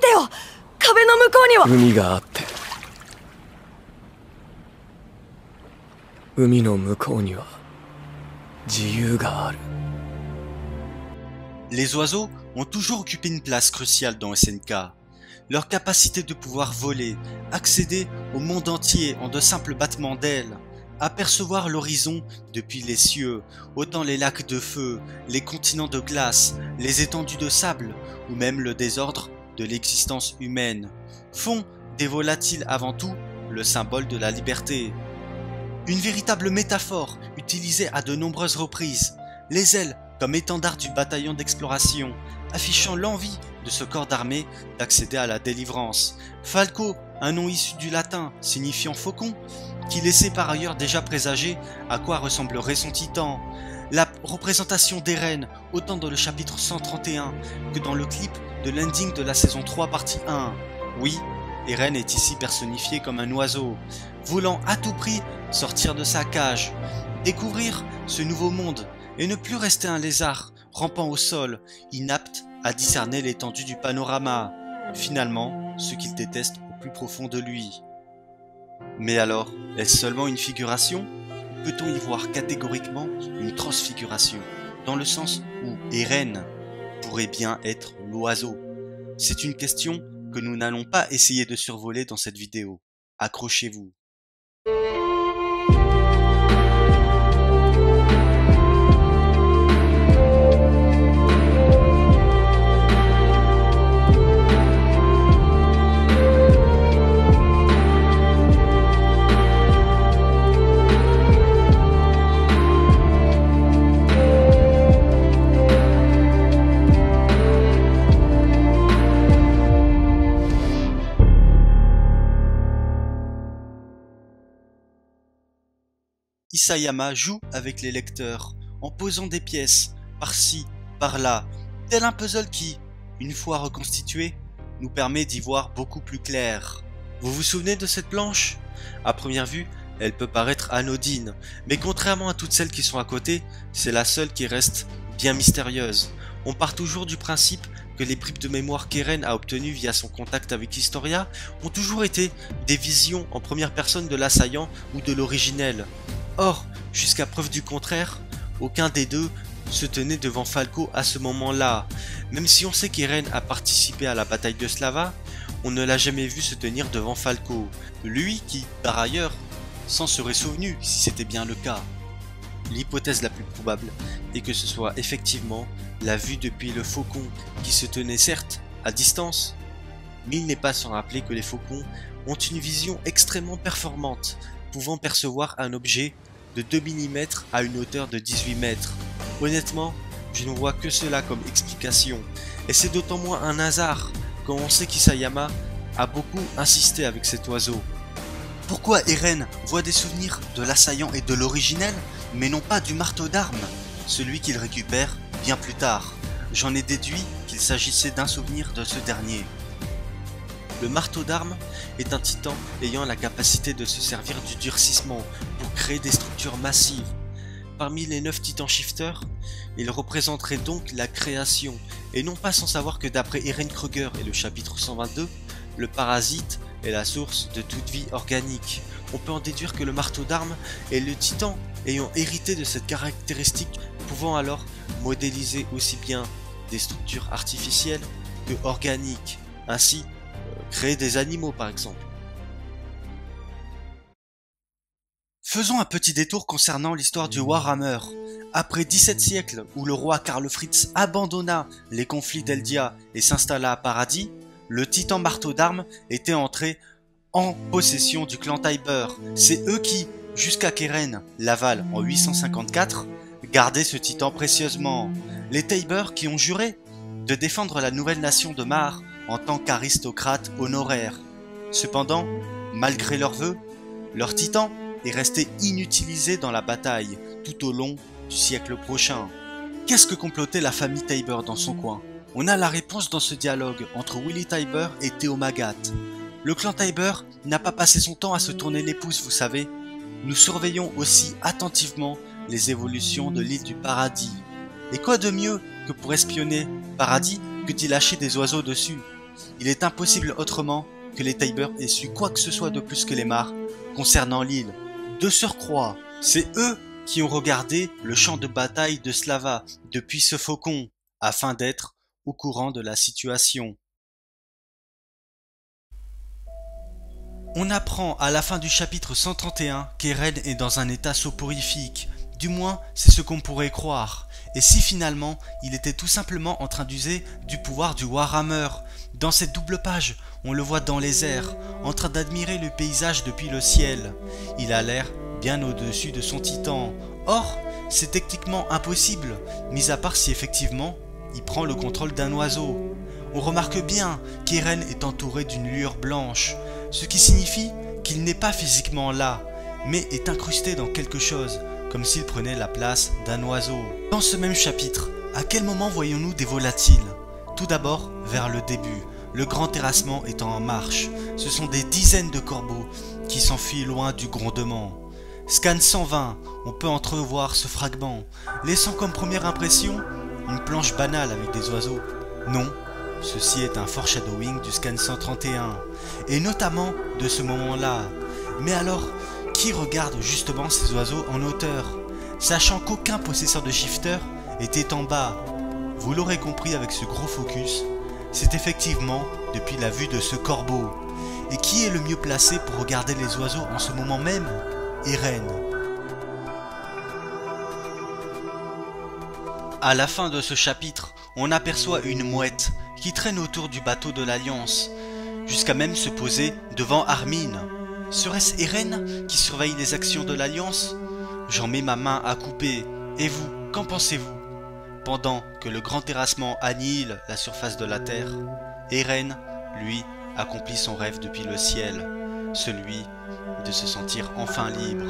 てよ。壁の向こうには海があって、海の向こうには自由がある。 Les oiseaux ont toujours occupé une place cruciale dans SNK. Leur capacité de pouvoir voler, accéder au monde entier en de simples battements d'ailes, apercevoir l'horizon depuis les cieux, autant les lacs de feu, les continents de glace, les étendues de sable, ou même le désordre de l'existence humaine, font des volatiles avant tout le symbole de la liberté. Une véritable métaphore utilisée à de nombreuses reprises, les ailes comme étendard du bataillon d'exploration, affichant l'envie de ce corps d'armée d'accéder à la délivrance. Falco, un nom issu du latin signifiant faucon, qui laissait par ailleurs déjà présager à quoi ressemblerait son titan. La représentation d'Eren, autant dans le chapitre 131 que dans le clip de l'ending de la saison 3 partie 1. Oui, Eren est ici personnifié comme un oiseau, voulant à tout prix sortir de sa cage, découvrir ce nouveau monde et ne plus rester un lézard rampant au sol, inapte à discerner l'étendue du panorama, finalement ce qu'il déteste au plus profond de lui. Mais alors, est-ce seulement une figuration? Peut-on y voir catégoriquement une transfiguration, dans le sens où Eren pourrait bien être l'oiseau? C'est une question que nous n'allons pas essayer de survoler dans cette vidéo. Accrochez-vous. Isayama joue avec les lecteurs, en posant des pièces, par-ci, par-là, tel un puzzle qui, une fois reconstitué, nous permet d'y voir beaucoup plus clair. Vous vous souvenez de cette planche? À première vue, elle peut paraître anodine, mais contrairement à toutes celles qui sont à côté, c'est la seule qui reste bien mystérieuse. On part toujours du principe que les bribes de mémoire qu'Eren a obtenues via son contact avec Historia ont toujours été des visions en première personne de l'assaillant ou de l'originel. Or, jusqu'à preuve du contraire, aucun des deux se tenait devant Falco à ce moment-là. Même si on sait qu'Eren a participé à la bataille de Slava, on ne l'a jamais vu se tenir devant Falco. Lui qui, par ailleurs, s'en serait souvenu si c'était bien le cas. L'hypothèse la plus probable est que ce soit effectivement la vue depuis le faucon qui se tenait certes à distance, mais il n'est pas sans rappeler que les faucons ont une vision extrêmement performante, pouvant percevoir un objet de 2 mm à une hauteur de 18 mètres. Honnêtement, je ne vois que cela comme explication, et c'est d'autant moins un hasard quand on sait qu'Isayama a beaucoup insisté avec cet oiseau. Pourquoi Eren voit des souvenirs de l'assaillant et de l'originel, mais non pas du marteau d'armes, celui qu'il récupère bien plus tard? J'en ai déduit qu'il s'agissait d'un souvenir de ce dernier. Le marteau d'armes est un titan ayant la capacité de se servir du durcissement pour créer des structures massives. Parmi les 9 titans shifters, il représenterait donc la création, et non pas sans savoir que d'après Eren Kruger et le chapitre 122, le parasite est la source de toute vie organique. On peut en déduire que le marteau d'armes est le titan ayant hérité de cette caractéristique, pouvant alors modéliser aussi bien des structures artificielles que organiques, ainsi créer des animaux par exemple. Faisons un petit détour concernant l'histoire du Warhammer. Après 17 siècles où le roi Karl Fritz abandonna les conflits d'Eldia et s'installa à Paradis, le titan marteau d'armes était entré en possession du clan Tybur. C'est eux qui, jusqu'à qu'Eren l'avale en 854, gardaient ce titan précieusement. Les Tybur qui ont juré de défendre la nouvelle nation de Mar en tant qu'aristocrates honoraires. Cependant, malgré leurs vœux, leur titan est resté inutilisé dans la bataille tout au long du siècle prochain. Qu'est-ce que complotait la famille Tybur dans son coin? On a la réponse dans ce dialogue entre Willy Tybur et Théomagat. Le clan Tybur n'a pas passé son temps à se tourner les pouces, vous savez. Nous surveillons aussi attentivement les évolutions de l'île du Paradis. Et quoi de mieux que pour espionner Paradis que d'y lâcher des oiseaux dessus? Il est impossible autrement que les Tybur aient su quoi que ce soit de plus que les Mar concernant l'île. De surcroît, c'est eux qui ont regardé le champ de bataille de Slava depuis ce faucon, afin d'être au courant de la situation. On apprend à la fin du chapitre 131 qu'Eren est dans un état soporifique, du moins c'est ce qu'on pourrait croire, et si finalement il était tout simplement en train d'user du pouvoir du Warhammer. Dans cette double page, on le voit dans les airs, en train d'admirer le paysage depuis le ciel. Il a l'air bien au-dessus de son titan. Or, c'est techniquement impossible, mis à part si effectivement il prend le contrôle d'un oiseau. On remarque bien qu'Eren est entouré d'une lueur blanche, ce qui signifie qu'il n'est pas physiquement là, mais est incrusté dans quelque chose, comme s'il prenait la place d'un oiseau. Dans ce même chapitre, à quel moment voyons-nous des volatiles? Tout d'abord, vers le début, le grand terrassement étant en marche. Ce sont des dizaines de corbeaux qui s'enfuient loin du grondement. Scan 120, on peut entrevoir ce fragment, laissant comme première impression une planche banale avec des oiseaux. Non, ceci est un foreshadowing du scan 131, et notamment de ce moment-là. Mais alors, qui regarde justement ces oiseaux en hauteur, sachant qu'aucun possesseur de shifter était en bas? Vous l'aurez compris avec ce gros focus, c'est effectivement depuis la vue de ce corbeau. Et qui est le mieux placé pour regarder les oiseaux en ce moment même? Eren. À la fin de ce chapitre, on aperçoit une mouette qui traîne autour du bateau de l'Alliance, jusqu'à même se poser devant Armin. Serait-ce Eren qui surveille les actions de l'Alliance? J'en mets ma main à couper. Et vous, qu'en pensez-vous? Pendant que le grand terrassement annihile la surface de la Terre, Eren, lui, accomplit son rêve depuis le ciel, celui de se sentir enfin libre.